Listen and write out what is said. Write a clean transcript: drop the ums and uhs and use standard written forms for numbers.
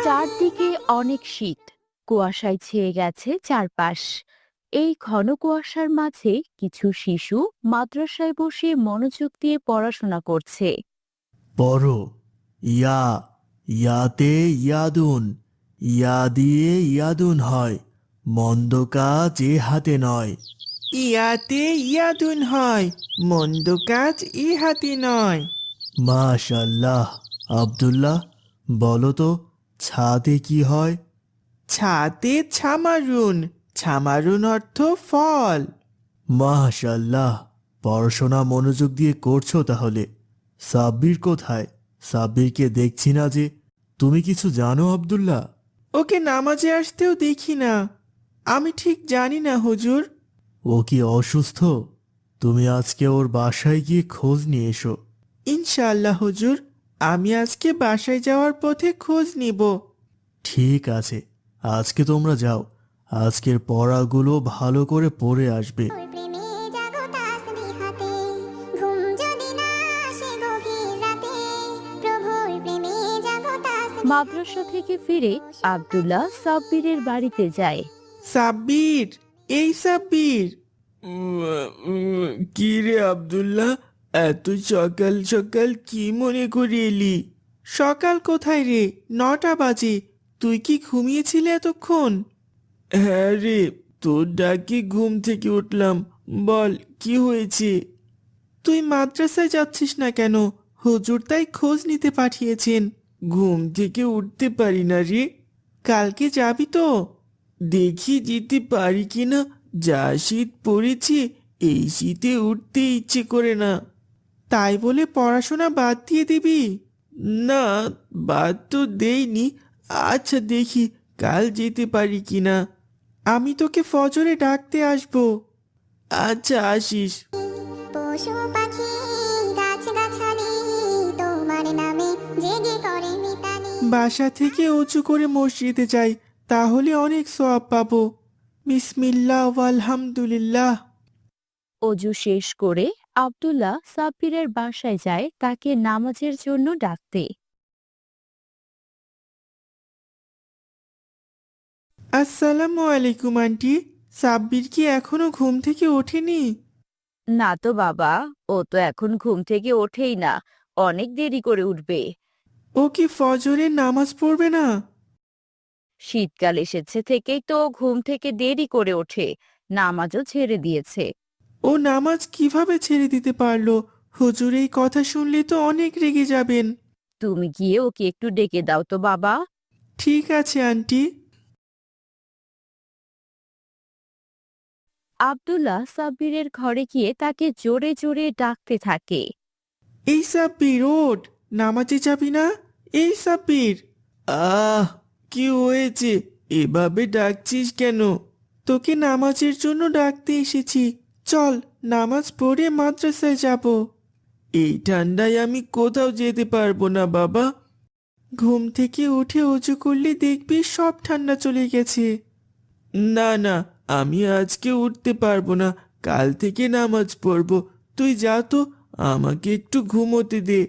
চারদিকে অনেক শীত, কুয়াশায় ছেয়ে গেছে চারপাশ। এই ঘন কুয়াশার মাঝে কিছু শিশু মাদ্রাসায় বসে মনোযোগ দিয়ে পড়াশোনা করছে। পড়ো। ইয়া, ইয়াতে ইয়াদুন, ইয়া দিয়ে ইয়াদুন হয়, মন্দ কাজ এ হাতে নয়। ইয়াতে ইয়াদুন হয়, মন্দ কাজ ইহাতে নয়। মাশাল্লাহ। আব্দুল্লাহ, বলো তো, ছাতে কি হয়? ছাতে ছামারুন, ছামারুন অর্থ ফল। মাশাল্লাহ, পড়াশোনা মনোযোগ দিয়ে করছো তাহলে। সাব্বির কোথায়? সাব্বিরকে দেখছি না যে। তুমি কিছু জানো আব্দুল্লাহ? ওকে নামাজে আসতেও দেখি না। আমি ঠিক জানি না হুজুর। ও কি অসুস্থ? তুমি আজকে ওর বাসায় গিয়ে খোঁজ নিয়ে এসো। ইনশাআল্লাহ হুজুর, আমি আজকে বাসায় যাওয়ার পথে খোঁজ নিব। ঠিক আছে, আজকে তোমরা যাও। আজকের পড়াগুলো ভালো করে পড়ে আসবে। প্রেমে জাগো তাসবিহাতে, ঘুম যদি না আসে গভীর রাতে, প্রভুর প্রেমে জাগো তাসবিহাতে। মাদ্রাসা থেকে ফিরে আব্দুল্লাহ সাব্বিরের বাড়িতে যায়। সাব্বির, এই সাব্বির। কি রে আব্দুল্লাহ, এত সকাল সকাল কি মনে করে এলি? সকাল কোথায় রে, 9টা বাজে। তুই কি ঘুমিয়েছিলি এতক্ষণ? হ্যাঁ রে, তোর ডাকে ঘুম থেকে উঠলাম। বল, কি হয়েছে? তুই মাদ্রাসায় যাচ্ছিস না কেন? হুজুর তাই খোঁজ নিতে পাঠিয়েছেন। ঘুম থেকে উঠতে পারি না রে। কালকে যাবি তো? দেখি যেতে পারি কিনা। যা শীত পড়েছে, এই শীতে উঠতে ইচ্ছে করে না। তাই বলে পড়াশোনা বাদ দিয়ে দিবি? না, বাদ তো দেইনি। আচ্ছা দেখি কাল যেতে পারি কিনা। আমি তোকে ফজরে ডাকতে আসবো। আচ্ছা, আসিস। পশু পাখি গাছগাছালি তোমার নামে জেগে করে মিতালি। বাসা থেকে উঁচু করে মসজিদে যাই, তাহলে অনেক সওয়াব পাবো। বিসমিল্লাহ আলহামদুলিল্লাহ। অজু শেষ করে আব্দুল্লাহ সাব্বিরের বাসায় যায় তাকে নামাজের জন্য ডাকতে। আসসালামু আলাইকুম আন্টি। সাব্বির কি এখনো ঘুম থেকে ওঠেনি? না তো বাবা, ও তো এখন ঘুম থেকে ওঠেই না, অনেক দেরি করে উঠবে। ও কি ফজরের নামাজ পড়বে না? শীতকাল এসেছে থেকেই তো ও ঘুম থেকে দেরি করে ওঠে, নামাজও ছেড়ে দিয়েছে। ও নামাজ কিভাবে ছেড়ে দিতে পারলো? হুজুর এই কথা শুনলে তো অনেক রেগে যাবেন। তুমি গিয়ে ওকে একটু ডেকে দাও তো বাবা। ঠিক আছে আন্টি। আব্দুল্লাহ সাব্বিরের ঘরে গিয়ে তাকে জোরে জোরে ডাকতে থাকে। এই সাব্বির ওঠ, নামাজে যাবি না? এই সাব্বির। আহ, কি হয়েছে? এভাবে ডাকছিস কেন? তোকে নামাজের জন্য ডাকতে এসেছি। চল, নামাজ পড়ে মাদ্রাসায় যাব। এই ঠান্ডায় আমি কোথাও যেতে পারবো না বাবা। ঘুম থেকে উঠে অজু করলে দেখবি সব ঠান্ডা চলে গেছে। না না, আমি আজকে উঠতে পারবো না। কাল থেকে নামাজ পড়বো। তুই যা তো, আমাকে একটু ঘুমোতে দে।